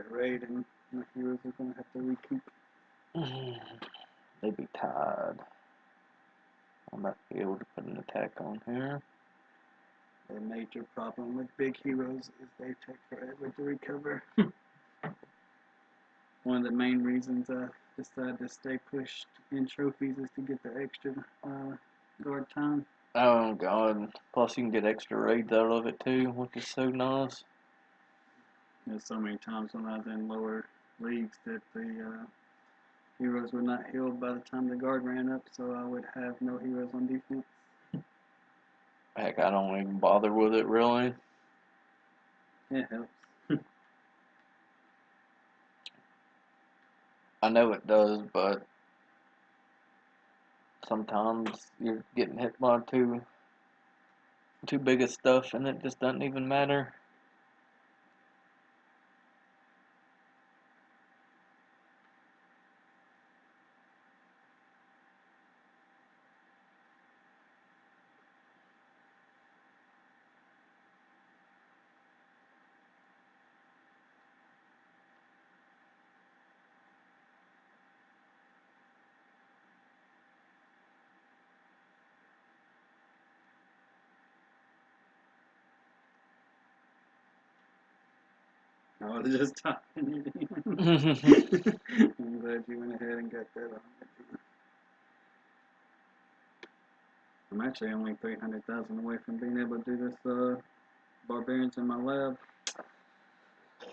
that raid, and my heroes are going to have to recoup. They'd be tired. I might be able to put an attack on here. The major problem with big heroes is they take forever to recover. One of the main reasons I decided to stay pushed in trophies is to get the extra guard time. Oh god. Plus you can get extra raids out of it too, which is so nice. There's so many times when I was in lower leagues that the heroes were not healed by the time the guard ran up, so I would have no heroes on defense. Heck, I don't even bother with it really. It helps. I know it does, but sometimes you're getting hit by too big of stuff and it just doesn't even matter. I was just talking to you. I'm glad you went ahead and got that on. I'm actually only 300,000 away from being able to do this barbarians in my lab,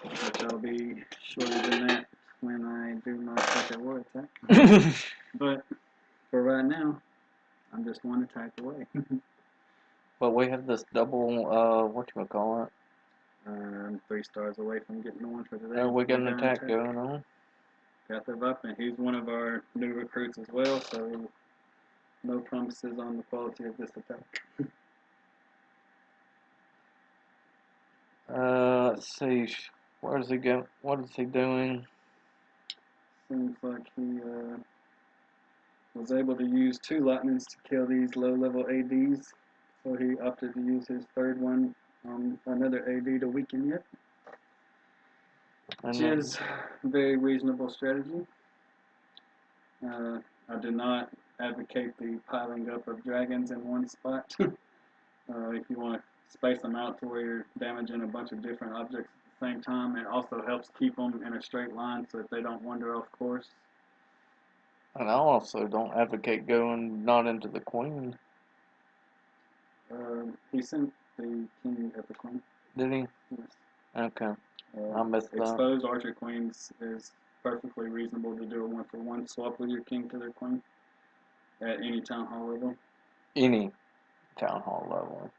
which I'll be shorter than that when I do my second war attack. But for right now, I'm just one attack away. But we have this double, whatchamacallit. I'm 3 stars away from getting the one for today. We got an attack going on. Got the weapon. He's one of our new recruits as well, so no promises on the quality of this attack. Let's see. Where does he go? What is he doing? Seems like he was able to use 2 lightnings to kill these low-level ADs, so he opted to use his third one on another AD to weaken it, which is a very reasonable strategy. I do not advocate the piling up of dragons in one spot. If you want to space them out to where you're damaging a bunch of different objects at the same time, it also helps keep them in a straight line so that they don't wander off course. And I also don't advocate going not into the queen. He sent the king at the queen. Did he? Yes. Okay. I missed that. Exposed archer queens is perfectly reasonable to do a 1-for-1 swap with your king to their queen at any town hall level. Any town hall level.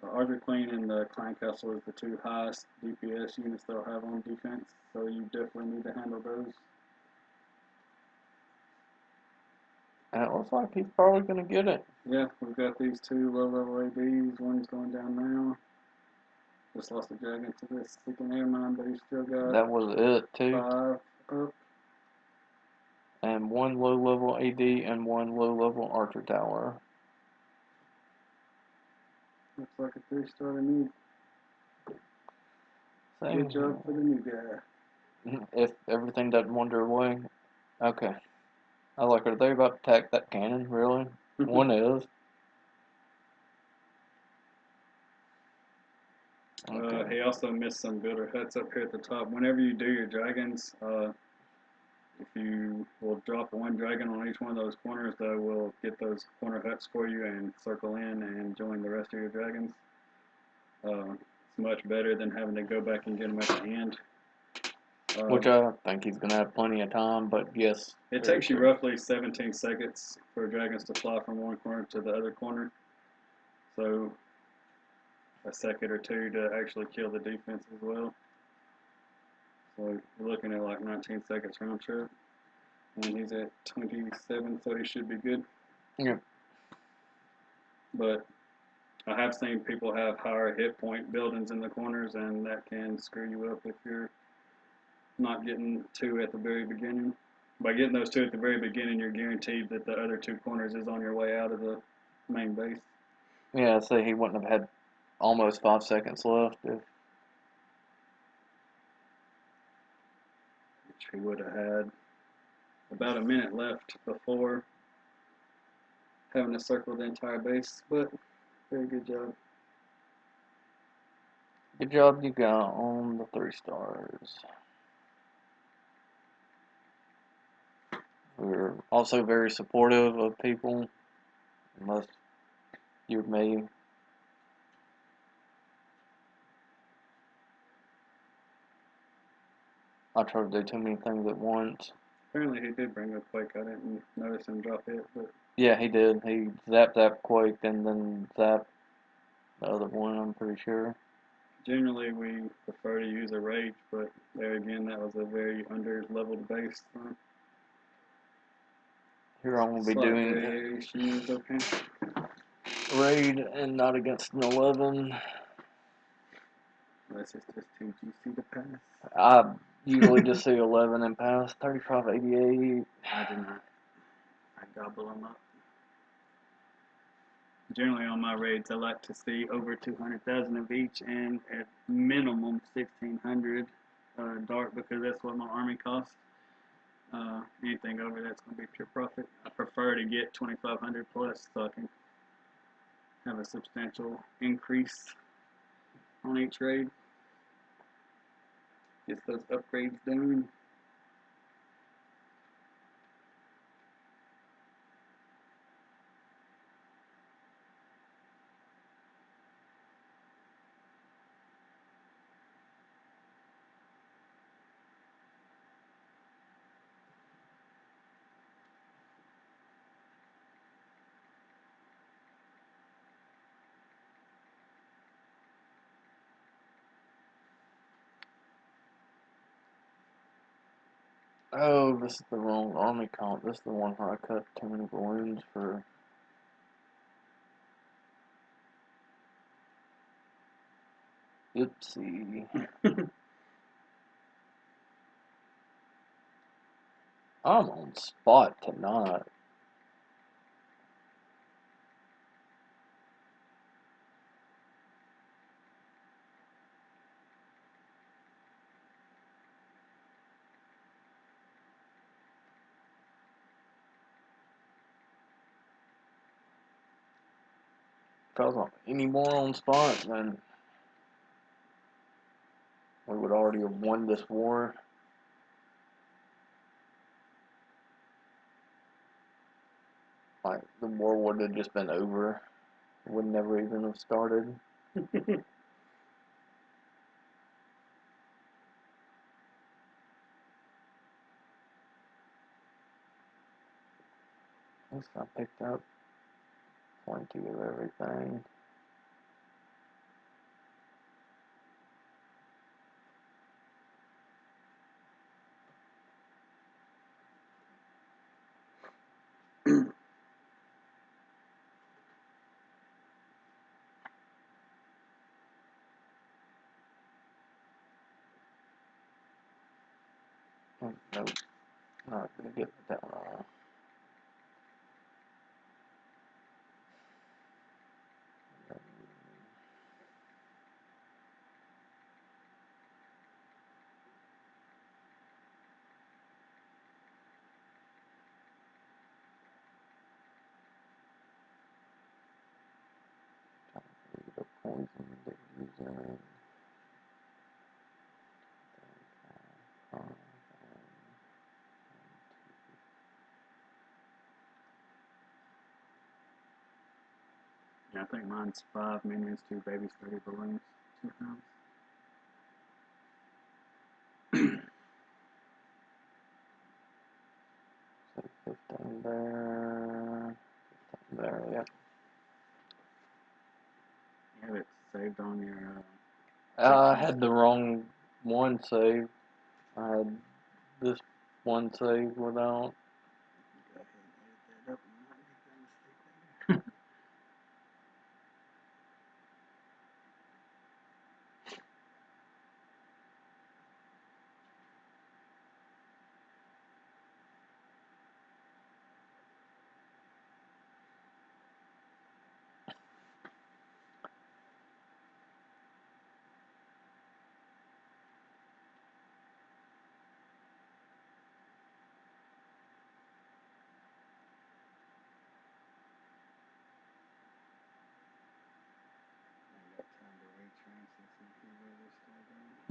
The archer queen and the clan castle is the 2 highest DPS units they'll have on defense, so you definitely need to handle those. And it looks like he's probably going to get it. Yeah, we've got these 2 low-level ABs. One's going down now. Just lost a dragon to this sticking air mine, but he's still got That was it, too. 5 up. And 1 low-level AD and 1 low-level archer tower. Looks like a 3-star to me. Good job for the new guy. If everything doesn't wander away. Okay. I was like, are they about to attack that cannon? Really? One is. Okay. He also missed some builder huts up here at the top. Whenever you do your dragons, if you will drop 1 dragon on each one of those corners, that will get those corner huts for you and circle in and join the rest of your dragons. It's much better than having to go back and get them at the end. Which I think he's going to have plenty of time, but yes. It takes you roughly 17 seconds for dragons to fly from one corner to the other corner. So a second or 2 to actually kill the defense as well. So we're looking at like 19 seconds round trip. And he's at 27, so he should be good. Yeah. But I have seen people have higher hit point buildings in the corners, and that can screw you up if you're not getting 2 at the very beginning. By getting those 2 at the very beginning, you're guaranteed that the other 2 corners is on your way out of the main base. Yeah, so he wouldn't have had almost 5 seconds left if which he would have had about a minute left before having to circle the entire base, but very good job. Good job you got on the 3 stars. We're also very supportive of people, unless you're me. I try to do too many things at once. Apparently he did bring a quake. I didn't notice him drop it, but Yeah, he did. He zapped that quake and then zapped the other one, I'm pretty sure. generally we prefer to use a rage, but there again, that was a very under-leveled base. So Here I'm going to be slight doing variation is okay. raid and not against an 11. Unless it's just too juicy to pass. I usually just see 11 and pass. 3588. I do not. I gobble them up. Generally on my raids, I like to see over 200,000 of each and at minimum 1,600 dark, because that's what my army costs. Anything over that's going to be pure profit. I prefer to get 2,500 plus so I can have a substantial increase on each raid. Get those upgrades done. Oh, this is the wrong army comp. This is the one where I cut too many balloons for. Oopsie. I'm on spot tonight. If I was on any more on spot, then we would already have won this war. Like, the war would have just been over. It would never even have started. At least I picked up plenty of everything. Oh, nope, not gonna get that one on. The poison that you're using. Yeah, I think mine's 5 minions, 2 babies, 30 balloons, 2 pounds. So 15 there. 15 there, yep. You have it saved on your. I had the wrong one saved. I had this one saved without. Go ahead and edit that up and not make that mistake later.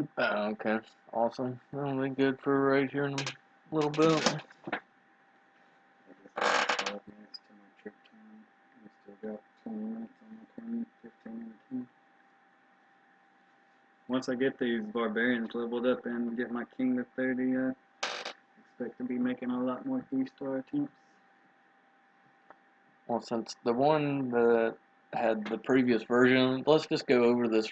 Okay, awesome. That'll be good for a raid here in a little bit. I guess it's 5 minutes to my trip time. I still got 20 minutes on my turn, 15 and 10. Once I get these barbarians leveled up and get my king to 30, I expect to be making a lot more 3-star attempts. Well, since the one that had the previous version, let's just go over the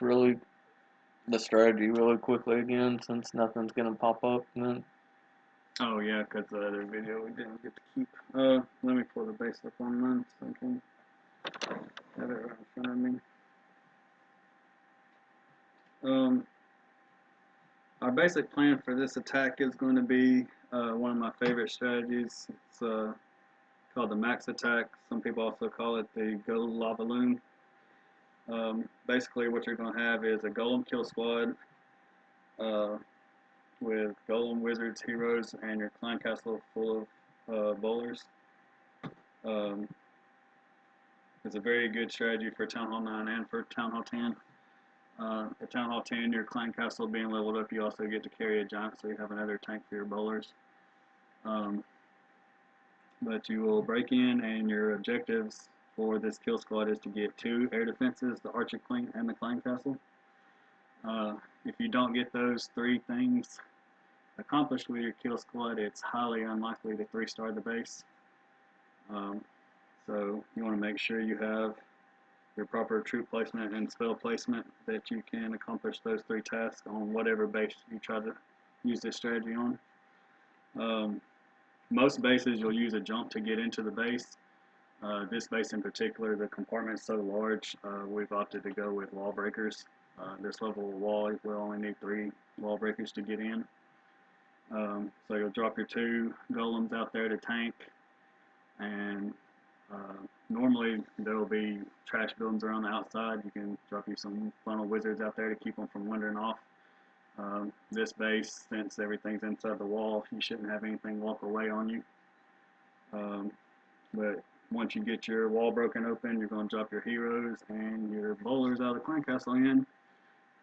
strategy really quickly again, since nothing's gonna pop up then. Oh yeah, because the other video we didn't get to keep. Let me pull the base up online so I can have it right in front of me. Our basic plan for this attack is going to be one of my favorite strategies. It's called the max attack. Some people also call it the gold lava loon. Basically what you're going to have is a golem kill squad with golem, wizards, heroes, and your clan castle full of bowlers. It's a very good strategy for Town Hall 9 and for Town Hall 10. For Town Hall 10, your clan castle being leveled up, you also get to carry a giant, so you have another tank for your bowlers. But you will break in, and your objectives for this kill squad is to get 2 air defenses, the archer queen, and the clan castle. If you don't get those 3 things accomplished with your kill squad, it's highly unlikely to 3-star the base. So you want to make sure you have your proper troop placement and spell placement that you can accomplish those 3 tasks on whatever base you try to use this strategy on. Most bases you'll use a jump to get into the base. This base in particular, the compartment is so large, we've opted to go with wall breakers. This level of wall, we'll only need 3 wall breakers to get in. So you'll drop your 2 golems out there to tank, and normally there will be trash buildings around the outside. You can drop you some funnel wizards out there to keep them from wandering off. This base, since everything's inside the wall, you shouldn't have anything walk away on you. But once you get your wall broken open, you're going to drop your heroes and your bowlers out of the clan castle in,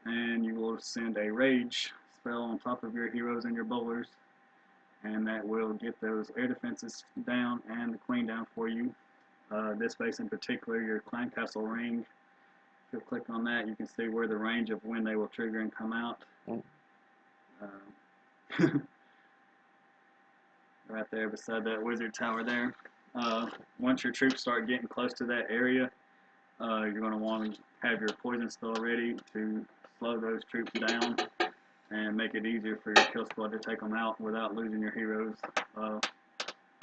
and you will send a rage spell on top of your heroes and your bowlers, and that will get those air defenses down and the queen down for you. This base in particular, your clan castle ring, if you click on that, you can see where the range of when they will trigger and come out. Right there beside that wizard tower there. Once your troops start getting close to that area, you're going to want to have your poison spell ready to slow those troops down and make it easier for your kill squad to take them out without losing your heroes.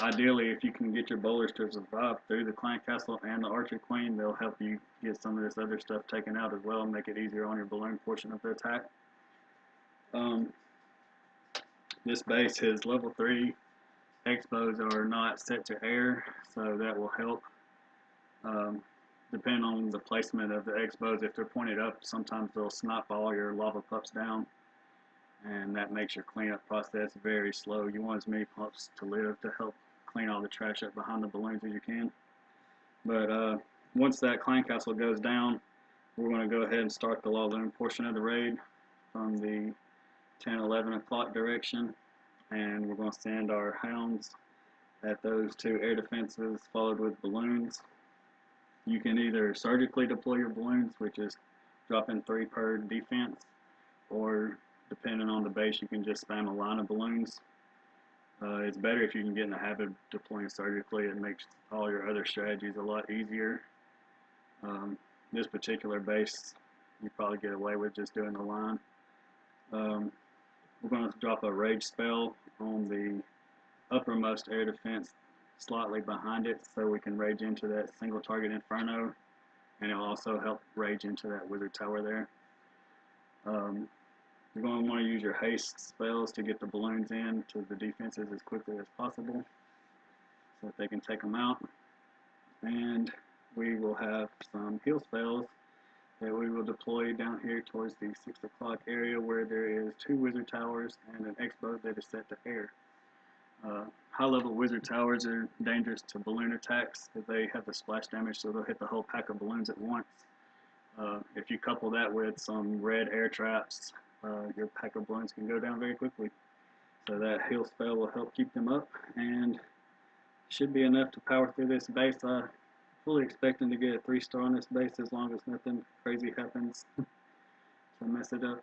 Ideally, if you can get your bowlers to survive through the clan castle and the archer queen, they'll help you get some of this other stuff taken out as well and make it easier on your balloon portion of the attack. This base, his level 3 expos are not set to air, so that will help. Depending on the placement of the expos, if they're pointed up, sometimes they'll snipe all your lava pups down, and that makes your cleanup process very slow. You want as many pups to live to help clean all the trash up behind the balloons as you can. But once that clan castle goes down, we're going to go ahead and start the lava portion of the raid from the 10-11 o'clock direction, and we're going to send our hounds at those 2 air defenses followed with balloons. You can either surgically deploy your balloons, which is dropping 3 per defense, or depending on the base, you can just spam a line of balloons. It's better if you can get in the habit of deploying surgically. It makes all your other strategies a lot easier. This particular base, you probably get away with just doing the line. We're going to drop a rage spell on the uppermost air defense slightly behind it, so we can rage into that single target inferno, and it'll also help rage into that wizard tower there. You're going to want to use your haste spells to get the balloons in to the defenses as quickly as possible so that they can take them out. And we will have some heal spells that we will deploy down here towards the 6 o'clock area, where there is 2 wizard towers and an expo that is set to air. High-level wizard towers are dangerous to balloon attacks because they have the splash damage, so they'll hit the whole pack of balloons at once. If you couple that with some red air traps your pack of balloons can go down very quickly. So that heal spell will help keep them up, and should be enough to power through this base. I'm fully expecting to get a 3-star on this base as long as nothing crazy happens to mess it up.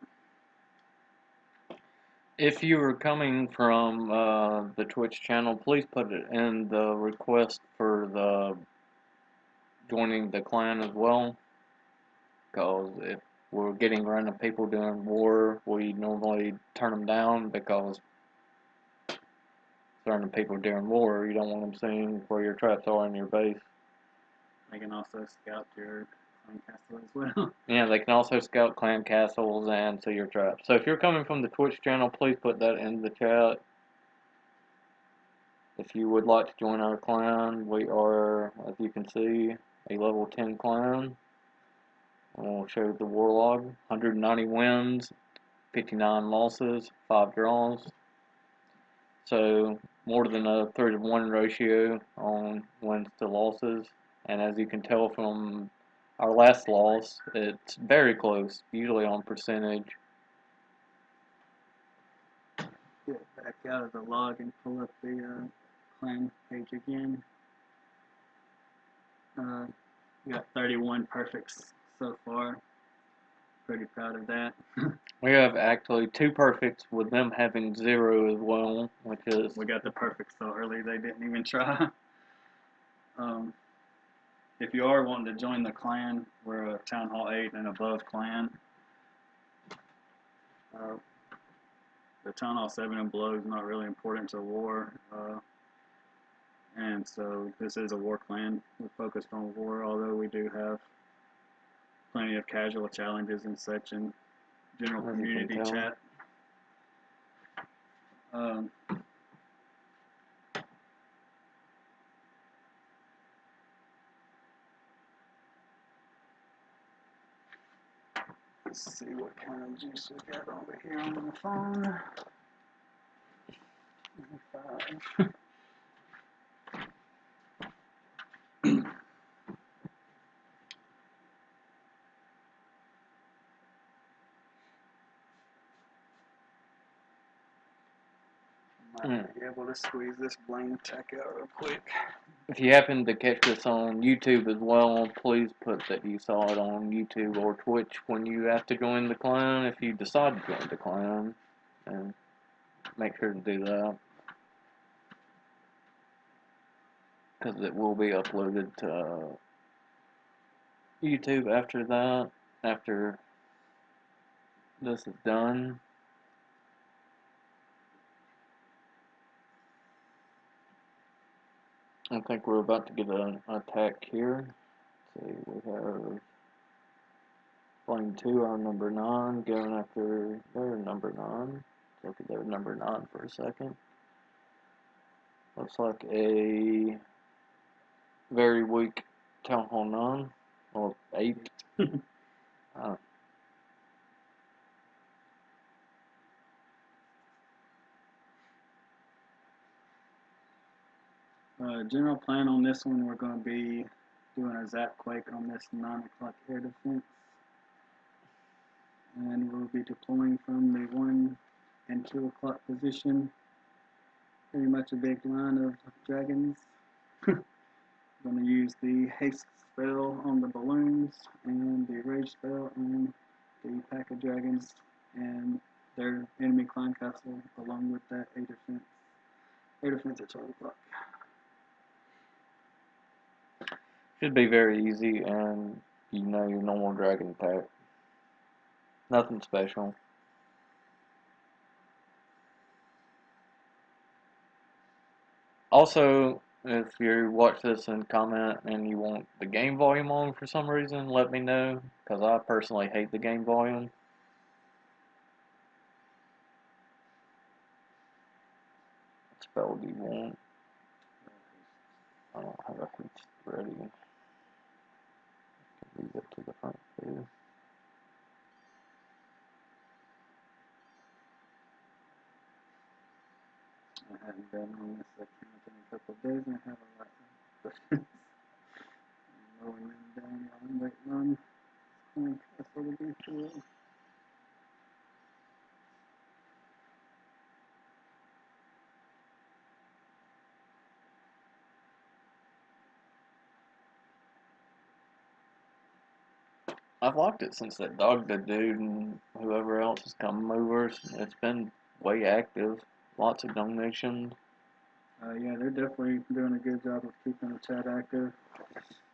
If you were coming from the Twitch channel, please put it in the request for the joining the clan as well. Because if we're getting random people doing war, we normally turn them down because random people during war, you don't want them seeing where your traps are in your base. They can also scout your clan castle as well. Yeah, they can also scout clan castles and see your traps. So if you're coming from the Twitch channel, please put that in the chat. If you would like to join our clan, we are, as you can see, a level 10 clan. We'll show the war log. 190 wins, 59 losses, 5 draws. So more than a 3-to-1 ratio on wins to losses. And as you can tell from our last loss, it's very close, usually on percentage. Get back out of the log and pull up the clan page again. We got 31 perfects so far. Pretty proud of that. We have actually 2 perfects with them having 0 as well, which is... We got the perfects so early they didn't even try. If you are wanting to join the clan, we're a Town Hall 8 and above clan. The Town Hall 7 and below is not really important to war. And so this is a war clan. We're focused on war, although we do have plenty of casual challenges and such in general community chat. Let's see what kind of juice we got over here on the phone. 25. Might be able to squeeze this blame tech out real quick. If you happen to catch this on YouTube as well, please put that you saw it on YouTube or Twitch when you have to join the clan, if you decide to join the clan, and make sure to do that. Because it will be uploaded to YouTube after that, after this is done. I think we're about to get an attack here. Let's see, we have Flame 2, our number 9, going after their number 9. Look at their number 9 for a second. Looks like a very weak Town Hall 9, or 8. General plan on this one, we're going to be doing a zap quake on this 9 o'clock air defense. And we'll be deploying from the 1 and 2 o'clock position. Pretty much a big line of dragons. Going to use the haste spell on the balloons and the rage spell on the pack of dragons and their enemy clan castle, along with that air defense. Air defense at 12 o'clock. Should be very easy, and you know your normal dragon attack. Nothing special. Also, if you watch this and comment and you want the game volume on for some reason, let me know, because I personally hate the game volume. What spell do you want? I don't have a haste ready. Leave it to the front too. I haven't been on this account in a couple of days and I have a lot of questions. I'm lowering them down while I'm waiting on clan castle to be full. I've liked it since that dog did, dude, and whoever else has come over. It's been way active. Lots of donations. Yeah, they're definitely doing a good job of keeping the chat active.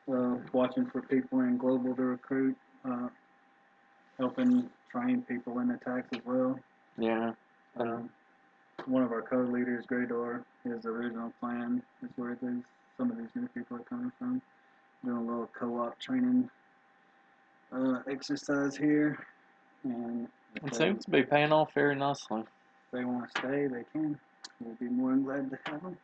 Watching for people in global to recruit, helping train people in attacks as well. Yeah. One of our co-leaders, Greydor, his original plan is where some of these new people are coming from. Doing a little co-op training exercise here, and It seems to be paying off very nicely. If they want to stay, they can. We'll be more than glad to have them.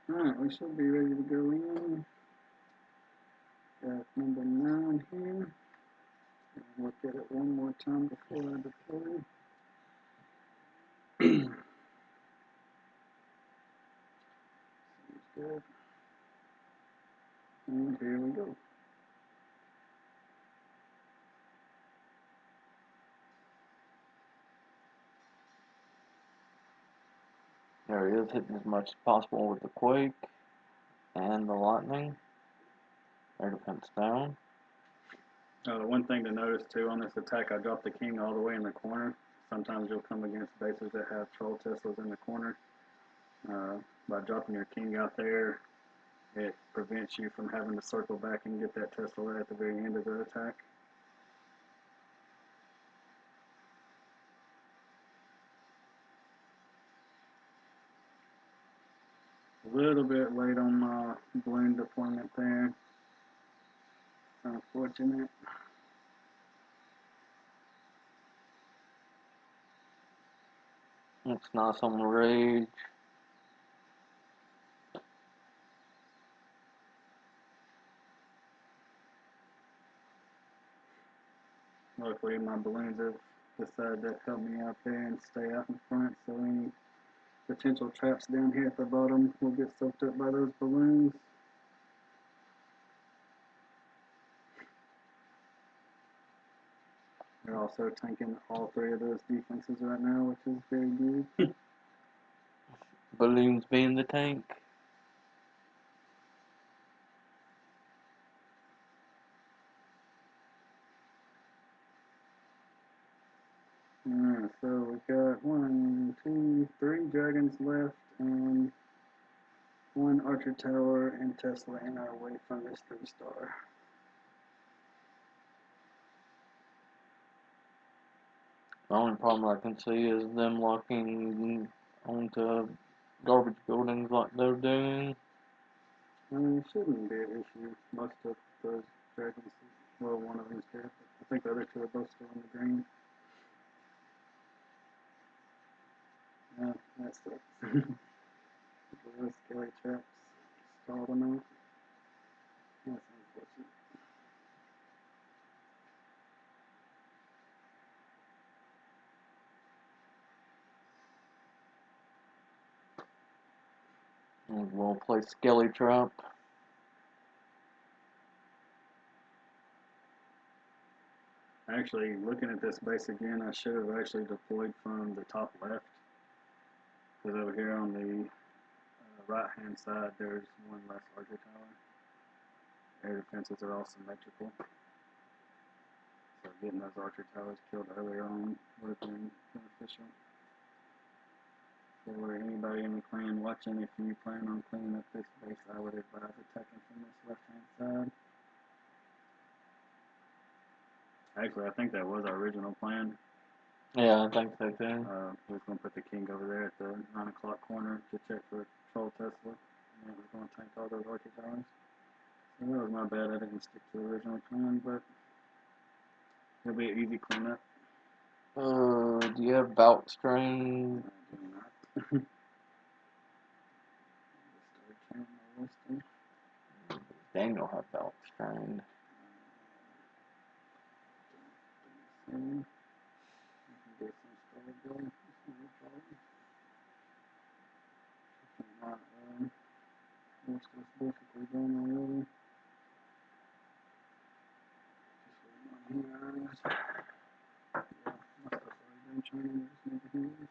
Alright, we should be ready to go in. Got number 9 here. Look at it one more time before I deploy. Seems good. And here we go. There he is, hitting as much as possible with the quake and the lightning. Air defense down. One thing to notice too on this attack, I dropped the king all the way in the corner. Sometimes you'll come against bases that have troll Teslas in the corner. By dropping your king out there, it prevents you from having to circle back and get that Tesla at the very end of the attack. A little bit late on my balloon deployment there. Unfortunate. Looks nice on the rage. Luckily, my balloons have decided to help me out there and stay out in front, so any potential traps down here at the bottom will get soaked up by those balloons. They're also tanking all 3 of those defenses right now, which is very good. Balloons being the tank. Alright, so we got 1, 2, 3 dragons left, and 1 archer tower and Tesla in our way from this 3-star. The only problem I can see is them locking onto garbage buildings like they're doing. It shouldn't be an issue. Most of those dragons, well, one of them's dead, but I think the other 2 are both still in the green. Yeah, that sucks. Those skelly traps stalled them out. That's unfortunate. We'll play Skelly Trap. Actually, looking at this base again, I should have actually deployed from the top left. Because over here on the right hand side, there's 1 less archer tower. Air defenses are all symmetrical. So getting those archer towers killed earlier on would have been beneficial. For anybody in the clan watching, if you plan on cleaning up this base, I would advise attacking from this left hand side. Actually, I think that was our original plan. Yeah, I think so too. We was going to put the king over there at the 9 o'clock corner to check for troll Tesla. And it was going to tank all those archer towers. So that was my bad. I didn't stick to the original plan, but it'll be an easy cleanup. Do you have Bout Strain? I do not. Daniel have Bout Strain. Most of this basically done already. Just waiting on heroes. Yeah, my stuff's already I'm trying to remember who it is.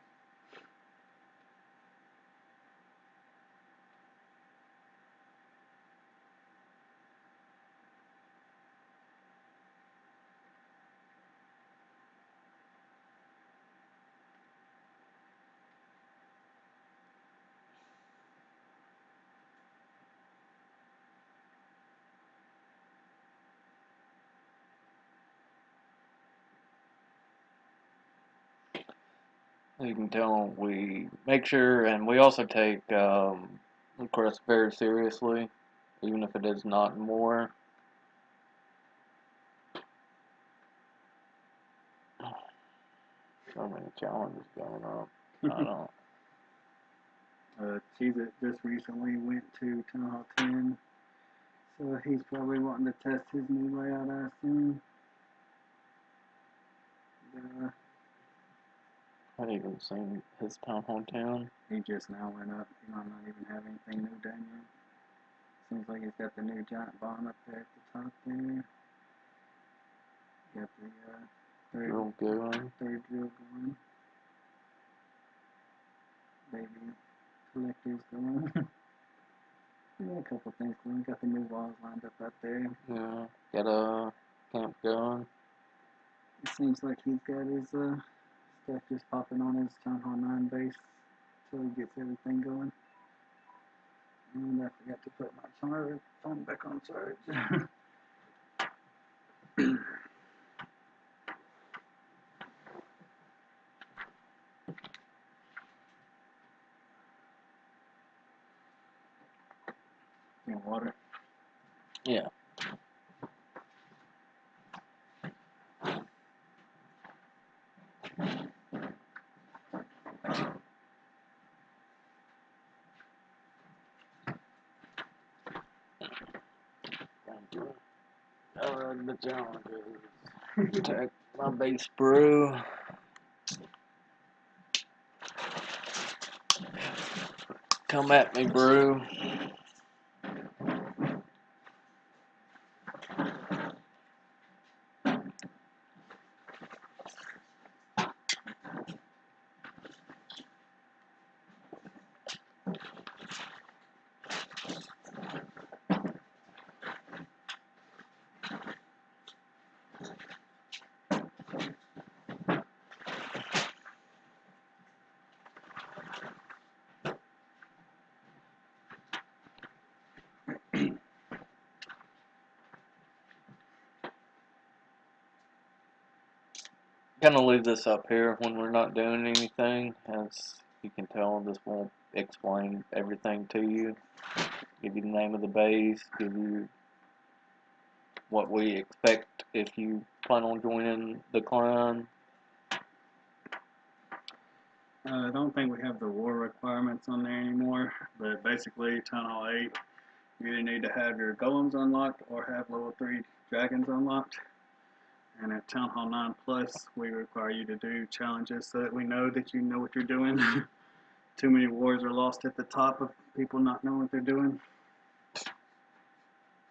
You can tell we make sure, and we also take requests very seriously, even if it is not more. So many challenges going up. I don't. Cheez-It just recently went to Town Hall 10, so he's probably wanting to test his new layout, I assume. I haven't even seen his Town Hall 10. He just now went up. He might not even have anything new done yet. Seems like he's got the new giant bomb up there at the top there. Got the Real good. third drill going. Baby collectors going. Yeah, a couple things going. Got the new walls lined up out there. Yeah, got a camp going. It seems like he's got his stuff just popping on his Town Hall 9 base till he gets everything going. And I forgot to put my phone back on charge. In water. Yeah. The challenges. Protect my base brew. Come at me, brew. Gonna leave this up here when we're not doing anything. As you can tell, this won't explain everything to you. Give you the name of the base, give you what we expect if you plan on joining the clan. I don't think we have the war requirements on there anymore, but basically Town Hall 8, you either need to have your golems unlocked or have level 3 dragons unlocked. And at Town Hall 9 Plus, we require you to do challenges so that we know that you know what you're doing. Too many wars are lost at the top of people not knowing what they're doing.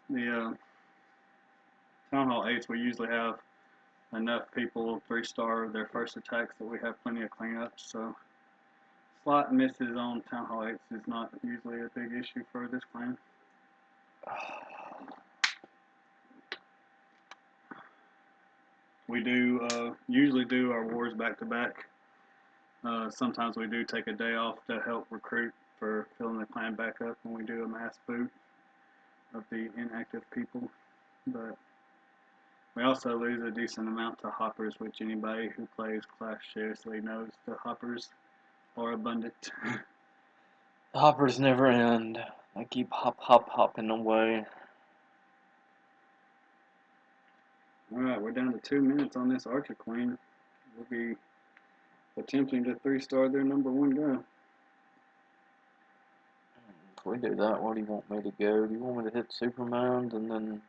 The Town Hall 8s, we usually have enough people 3-star their first attacks that we have plenty of cleanups. So slot misses on Town Hall 8s is not usually a big issue for this clan. We do usually do our wars back to back. Sometimes we do take a day off to help recruit for filling the clan back up when we do a mass boot of the inactive people. But we also lose a decent amount to hoppers, which anybody who plays Clash seriously knows the hoppers are abundant. The hoppers never end. They keep hopping away. Alright, we're down to 2 minutes on this Archer Queen. We'll be attempting to 3-star their number 1 guy. If we do that, where do you want me to go? Do you want me to hit Supermans and then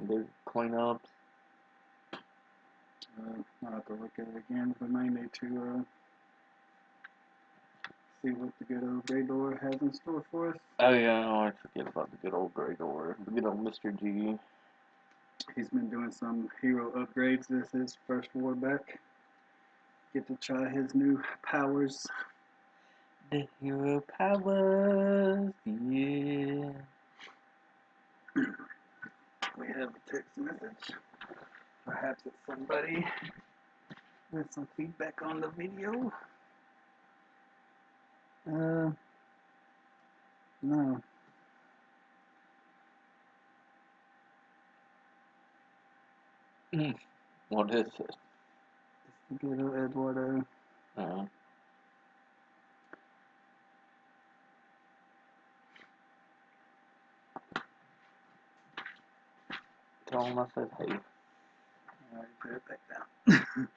do cleanups? I'll have to look at it again. We may need to see what the good old Grey Door has in store for us. Oh yeah, I forget about the good old Grey Door. The good old Mr. G. He's been doing some hero upgrades. This is his first war back. get to try his new powers. The hero powers, yeah. We have a text message. Perhaps it's somebody with some feedback on the video. No. What is it? It's the ghetto Eduardo. Tell him I said hey. Alright, put it back down.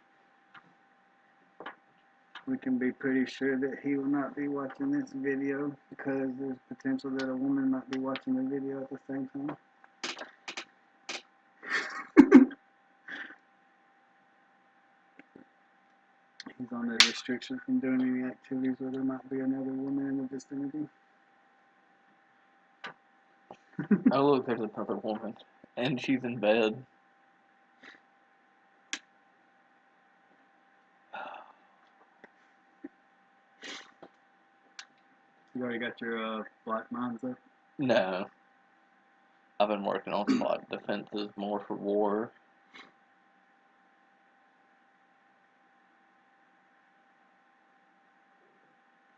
We can be pretty sure that he will not be watching this video because there's potential that a woman might be watching the video at the same time. He's on the restriction from doing any activities where there might be another woman in the vicinity. Oh look, there's another woman. And she's in bed. You already got your black mines up? No. I've been working on spot defenses more for war.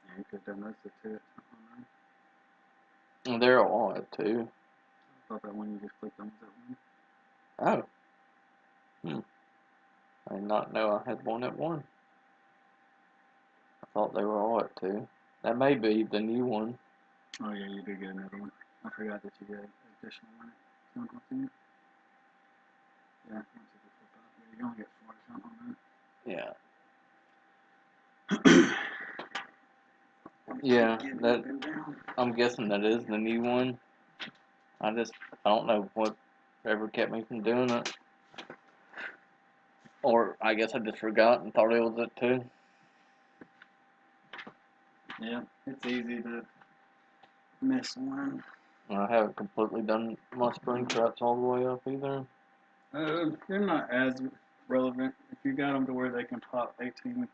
Yeah, you could have done those two. They're all at 2. I thought that one you just clicked on was that one. Oh. I did not know I had one at 1. I thought they were all at 2. That may be the new one. Oh yeah, you did get another one. I forgot that you got additional one. You want to continue? Yeah, once you flip out. Yeah, you only get 4 something on that. Yeah. Keep getting That up and down. I'm guessing that is the new one. I don't know what ever kept me from doing it. Or I guess I just forgot and thought it was at 2. Yeah, it's easy to miss one. I haven't completely done my spring traps all the way up either. They're not as relevant. If you got them to where they can pop 18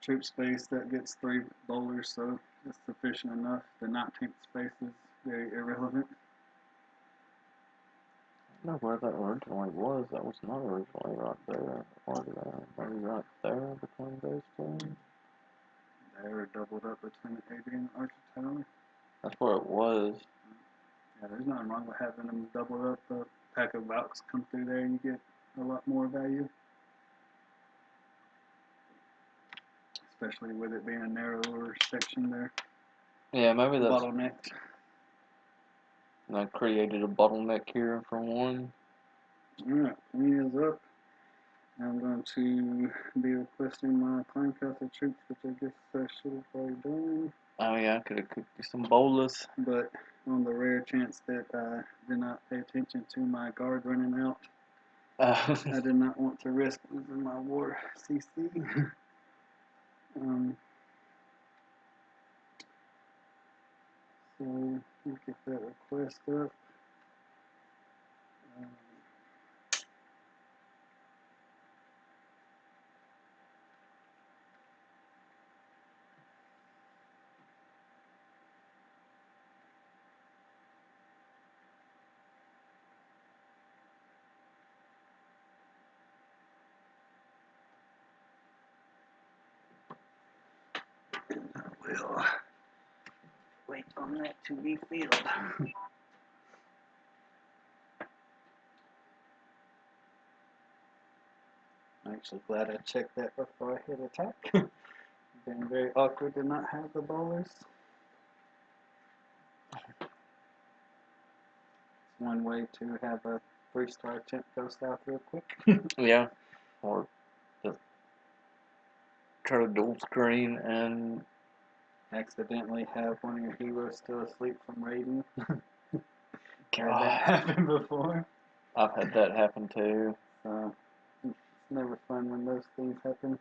troop space, that gets 3 bowlers, so it's sufficient enough. The 19th space is very irrelevant. I don't know where that originally was. That was not originally right there. Or maybe right there between those 2. They were doubled up between the AD and the Archer Tower. That's where it was. Yeah, there's nothing wrong with having them doubled up. A pack of Valks come through there, you get a lot more value. Especially with it being a narrower section there. Yeah, maybe that's Bottlenecked. And I created a bottleneck here for 1. Alright, Queen is up. I'm going to be requesting my Clan Castle troops, which I guess I should have already done. Oh yeah, I could have cooked you some bolas. But on the rare chance that I did not pay attention to my guard running out, I did not want to risk losing my war CC. So we get that request up. We'll wait on that to be filled. I'm actually glad I checked that before I hit attack. Been very awkward to not have the bowlers. It's one way to have a 3-star attempt go south real quick. Yeah. Or just try to dual screen and Accidentally have one of your heroes still asleep from raiding. God. Had that happen before. I've had that happen too. So it's never fun when those things happen.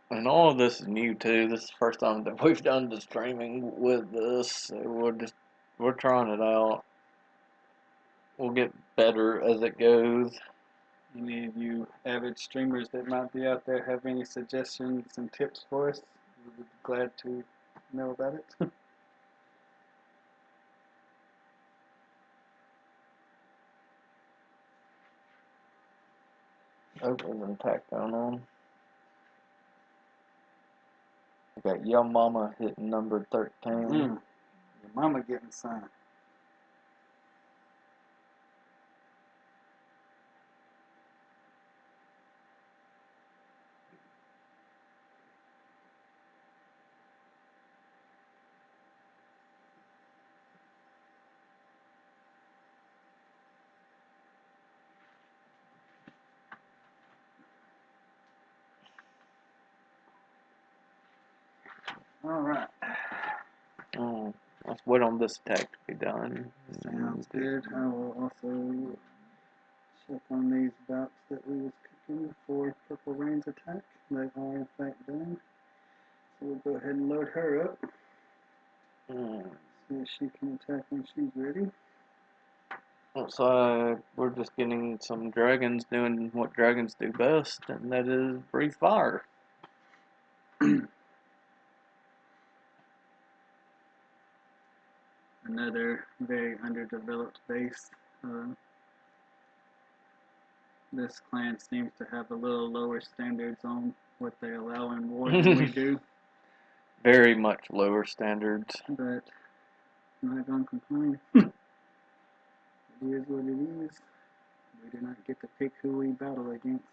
And all of this is new too. This is the first time that we've done the streaming with this. So we're trying it out. we'll get better as it goes. Any of you avid streamers that might be out there have any suggestions and tips for us? We would be glad to know about it. Oh, there's an attack going on. We got Young Mama hitting number 13. Your mama getting signed. Alright. Let's wait on this attack to be done. Sounds good. I will also check on these bouts that we was cooking for Purple Rain's attack. They are in fact done. So we'll go ahead and load her up. See if she can attack when she's ready. Looks like we're just getting some dragons doing what dragons do best, and that is breathe fire. Another very underdeveloped base. This clan seems to have a little lower standards on what they allow in war than we do. Very much lower standards. But I'm not going to complain. It is what it is. We do not get to pick who we battle against.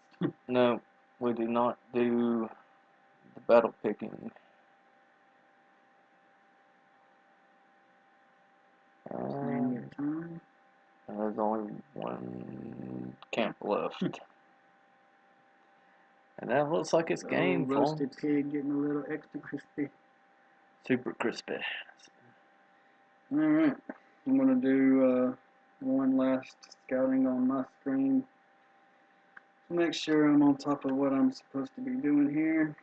No, we do not do the battle picking. Time. There's only one camp left. And that looks like it's game, roasted pig getting a little extra crispy. Super crispy. Alright, I'm going to do one last scouting on my screen to make sure I'm on top of what I'm supposed to be doing here.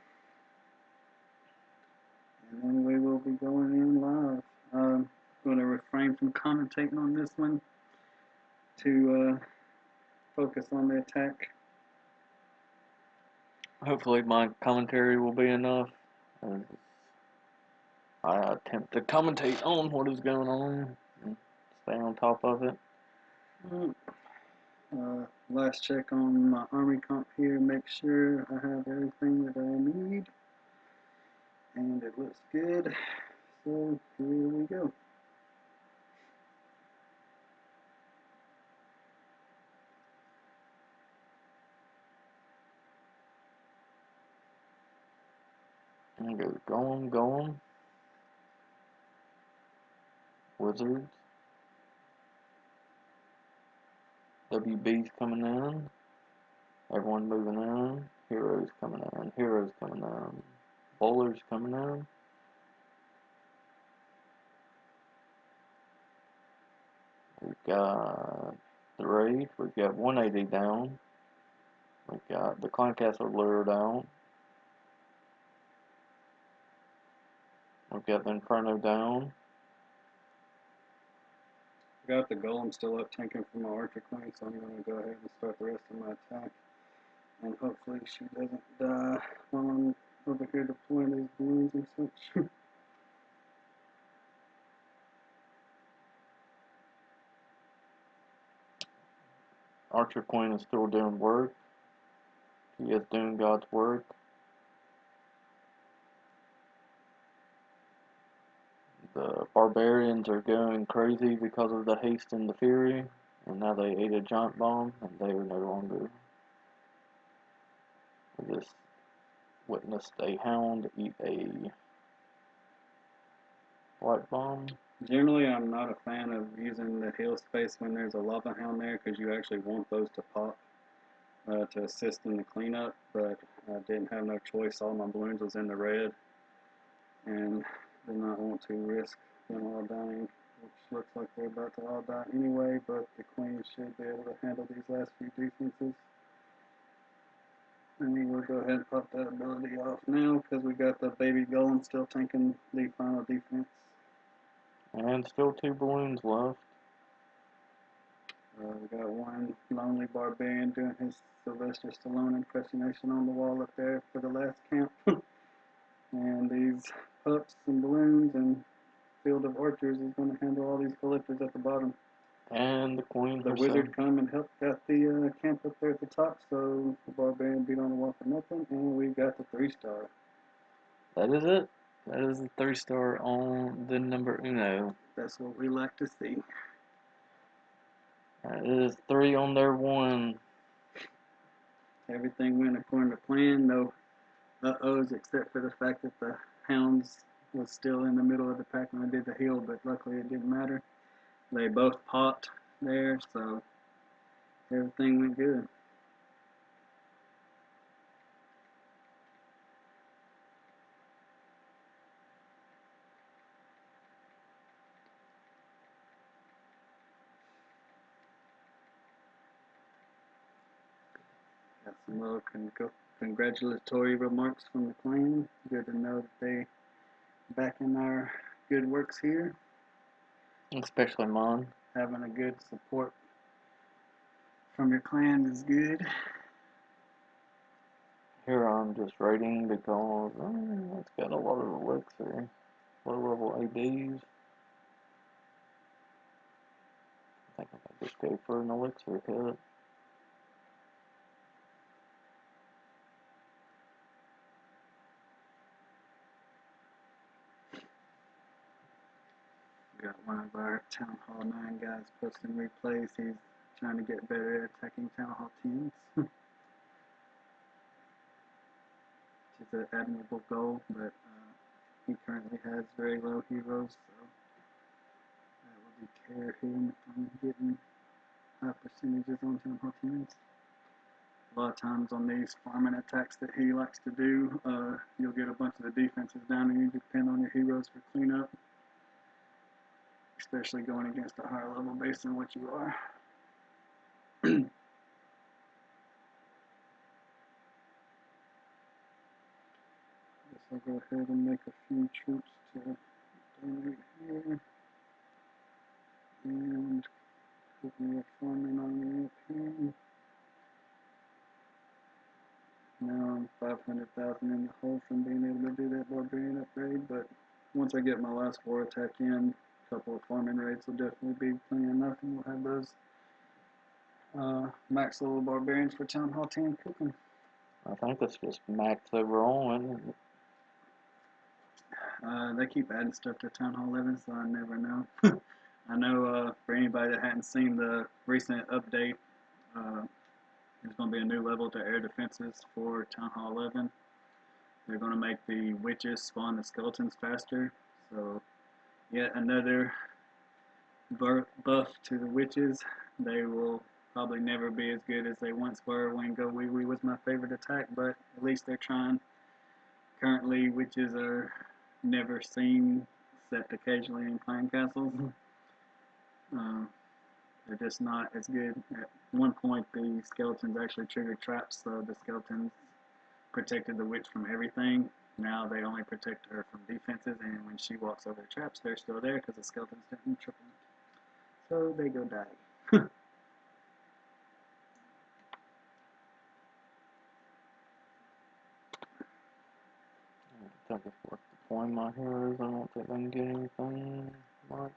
And then we will be going in live. I'm going to refrain from commentating on this one to focus on the attack. Hopefully my commentary will be enough. I attempt to commentate on what is going on and stay on top of it. Last check on my army comp here, make sure I have everything that I need. And it looks good. So here we go. And it goes going. Wizards. WB's coming in. Everyone moving in. Heroes coming in. Heroes coming in. Bowlers coming in. We've got the raid. We've got 180 down. We've got the Clan Castle lured out. We've got the Inferno down. Got the golem still up tanking for my archer queen, so I'm going to go ahead and start the rest of my attack. And hopefully she doesn't die while I'm over here deploying these balloons and such. Archer Queen is still doing work. She is doing God's work. The barbarians are going crazy because of the haste and the fury, and now they ate a giant bomb, and they are no longer. We just witnessed a hound eat a white bomb. Generally, I'm not a fan of using the heal space when there's a lava hound there, because you actually want those to pop to assist in the cleanup, but I didn't have no choice. All my balloons was in the red, and did not want to risk them all dying, which looks like they're about to all die anyway, but the queen should be able to handle these last few defenses. And then we'll go ahead and pop that ability off now, because we got the baby golem still tanking the final defense. And still 2 balloons left. We got one lonely barbarian doing his Sylvester Stallone impersonation on the wall up there for the last count. And these pups and balloons and field of archers is going to handle all these collectors at the bottom. And the queen The herself. wizard come and helped out the camp up there at the top, so the barbarian beat on the wall for nothing, and we got the 3-star. That is it. That is the 3-star on the number uno. That's what we like to see. That is 3 on their 1. Everything went according to plan. No uh-ohs except for the fact that the hounds was still in the middle of the pack when I did the heel, but luckily it didn't matter. They both popped there, so everything went good. Got some little congratulatory remarks from the clan. Good to know that they backing our good works here. Especially mine. Having a good support from your clan is good. Here I'm just rating because it's got a lot of elixir. Low level ADs. I think I might just go for an elixir hit. We got one of our Town Hall 9 guys posting replays. He's trying to get better at attacking Town Hall 10s. Which is an admirable goal, but he currently has very low heroes, so that will deter him from getting high percentages on Town Hall 10s. A lot of times on these farming attacks that he likes to do, you'll get a bunch of the defenses down and you depend on your heroes for cleanup. Especially going against a higher level base than what you are. Guess I'll go ahead and make a few troops to donate here. And put me a farming army up here. Now I'm 500,000 in the hole from being able to do that barbarian upgrade, but once I get my last war attack in, a couple of farming raids will definitely be plenty enough, and we'll have those max level barbarians for Town Hall 10 cooking. I think that's just max overall, isn't it? They keep adding stuff to Town Hall 11, so I never know. I know for anybody that hadn't seen the recent update, there's going to be a new level to air defenses for Town Hall 11. They're going to make the witches spawn the skeletons faster, so yet another buff to the witches. They will probably never be as good as they once were when Go Wee Wee was my favorite attack, but at least they're trying. Currently, witches are never seen except occasionally in clan castles. They're just not as good. At one point, the skeletons actually triggered traps, so the skeletons protected the witch from everything. Now they only protect her from defenses, and when she walks over the traps, they're still there because the skeletons didn't trip them. So they go die. I think it's worth deploying my heroes. I don't think I can get anything much.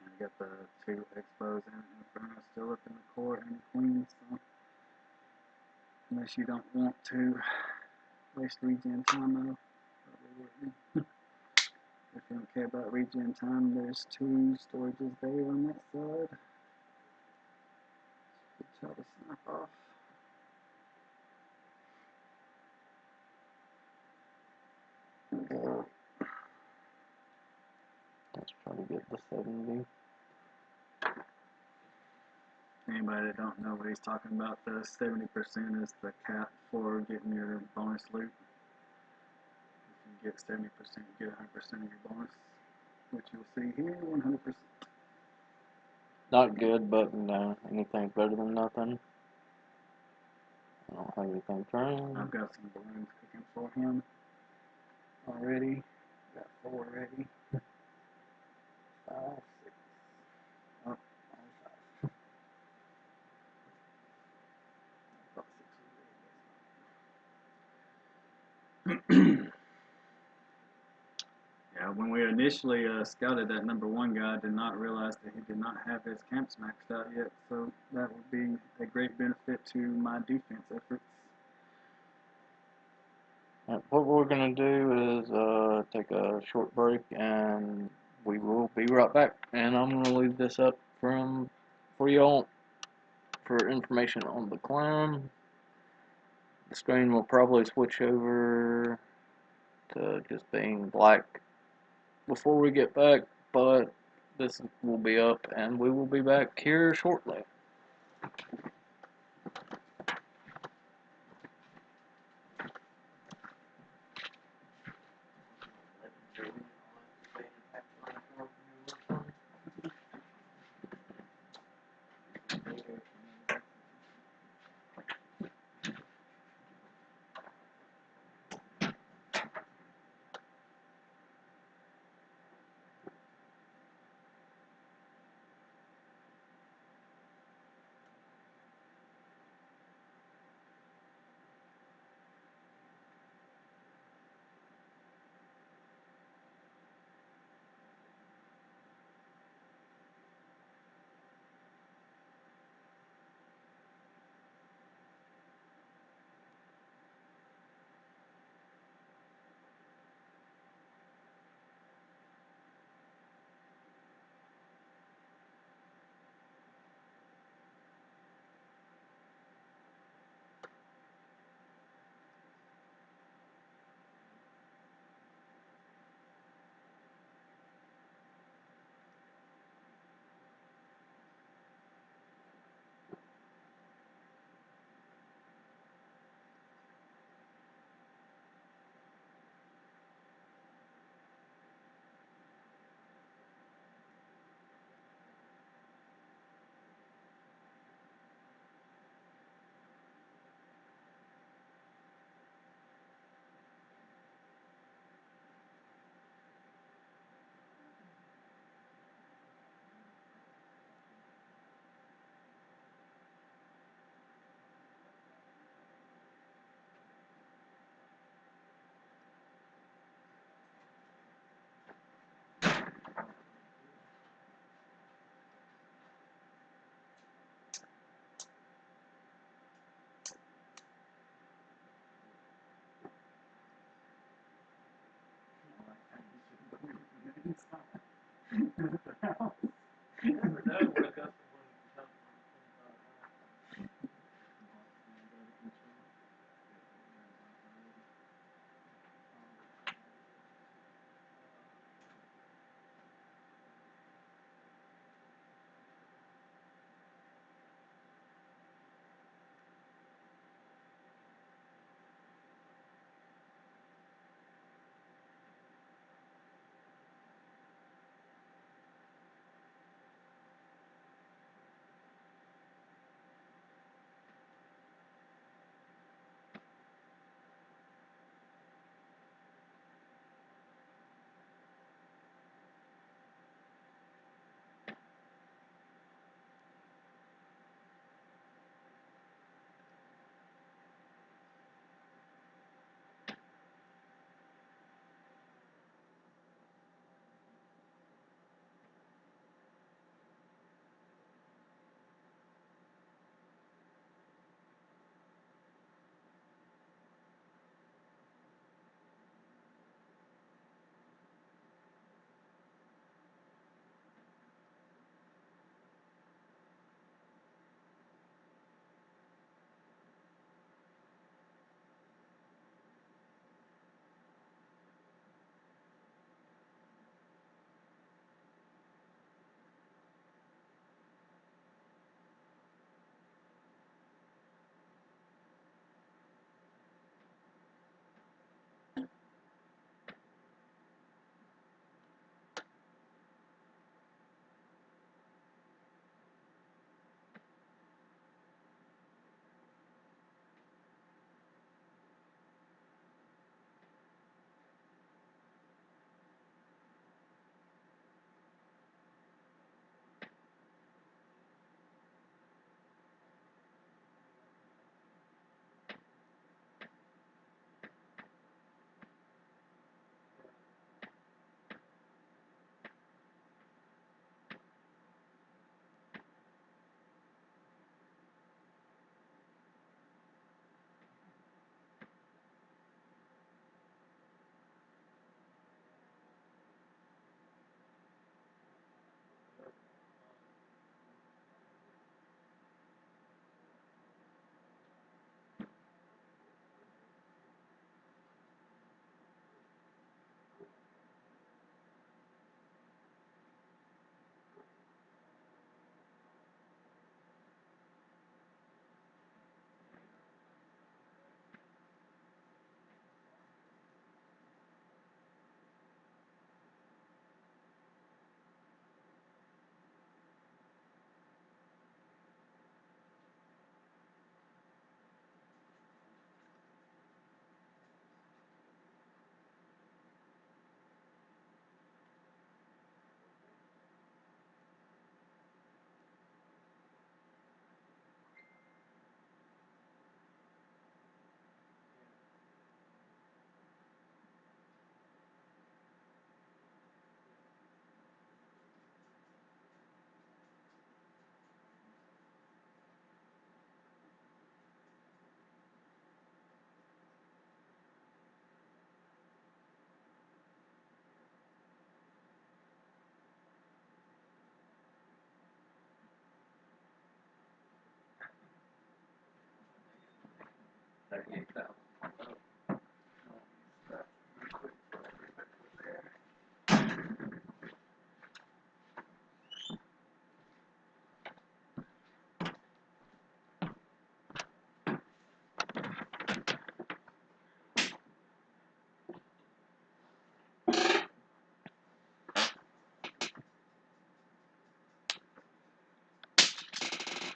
And you got the 2 Expos and Inferno still up in the core and the Queen, so unless you don't want to waste regen time, though, probably wouldn't. If you don't care about regen time, there's 2 storages there on that side. Try to snap off. Let's try to get the 70. Anybody that don't know what he's talking about, the 70% is the cap for getting your bonus loot. If you get 70%, you get 100% of your bonus, which you'll see here, 100%. Not good, but anything's better than nothing. I don't have anything trained. I've got some balloons cooking for him already. Got 4 ready. 5, 6. Oh, only 5. Yeah, when we initially scouted that #1 guy, I did not realize that he did not have his camps maxed out yet, so that would be a great benefit to my defense efforts. What we're gonna do is take a short break, and we will be right back. And I'm gonna leave this up for y'all for information on the clan. The screen will probably switch over to just being black before we get back, but this will be up, and we will be back here shortly.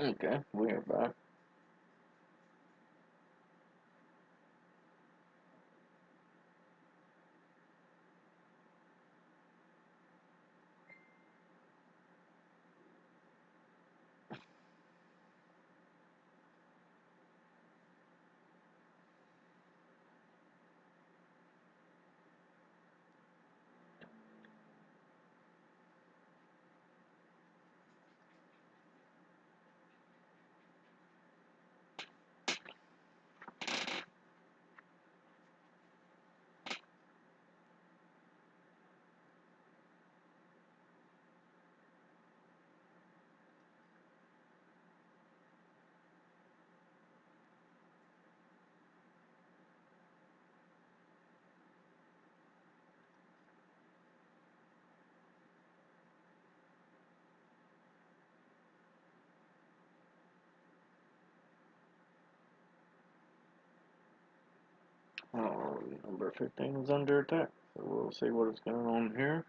Okay, we are back. Oh, number 15 is under attack, so we'll see what is going on here.